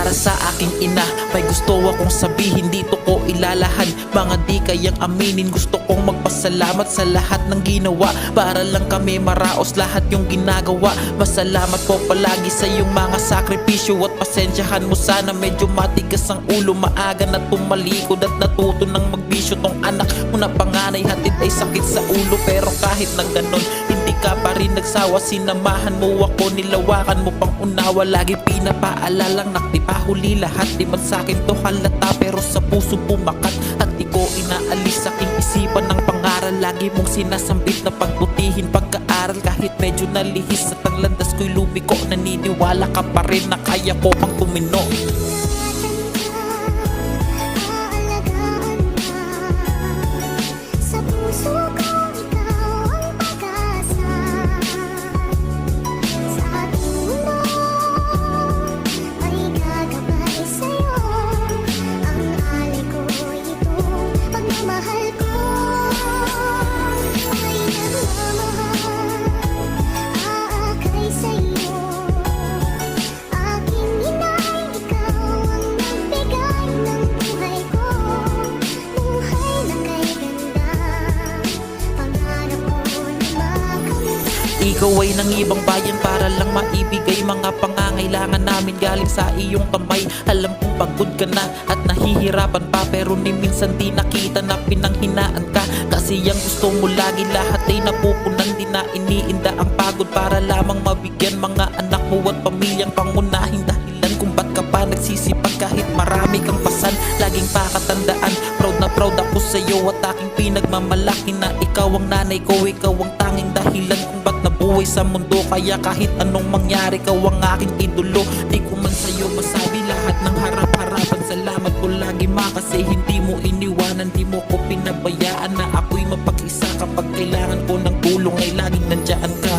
Para sa aking ina, may gusto akong sabihin, dito ko ilalahan mga di kayang aminin. Gusto kong magpasalamat sa lahat ng ginawa, para lang kami maraos lahat yung ginagawa. Masalamat po palagi sa iyong mga sakripisyo, at pasensyahan mo sana medyo matigas ang ulo. Maaga na tumalikod at natuto ng magbisyo. Tong anak mo na panganay, hatid ay sakit sa ulo. Pero kahit na ganon, hindi ka pa rin nagsawa. Sinamahan mo ako, nilawakan mo pang unawa. Lagi pinapaalalang nakdi pa huli lahat. Di man sa'kin to halata, pero sa puso pumakat. At di ko inaalis sa aking isipan ng pangaral. Lagi mong sinasambit na pagbutihin pagkaaral. Kahit medyo nalihis at ang landas ko'y lumiko, naniniwala ka pa rin na kaya ko pang tumino. Ikaw ay nangibang bayan para lang maibigay mga pangangailangan namin galing sa iyong kamay. Alam kong pagod ka na at nahihirapan pa, pero ni minsan di nakita na pinanghinaan ka. Kasi ang gusto mo lagi lahat ay napupunan. Di na iniinda ang pagod para lamang mabigyan mga anak mo at pamilyang pangunahing dahilan kung ba't ka pa nagsisipag kahit marami kang pasan. Laging pakatandaan, proud ako sa'yo at aking pinagmamalaki na ikaw ang nanay ko. Ikaw ang tanging dahilan kung ba't nabuhay sa mundo. Kaya kahit anong mangyari, ikaw ang aking idolo. Di ko man sa'yo masabi lahat ng harap-harapan. Salamat ko lagi ma, kasi hindi mo iniwanan. Di mo ko pinabayaan na ako'y mapag-isa. Kapag kailangan ko ng tulong ay laging nandiyan ka.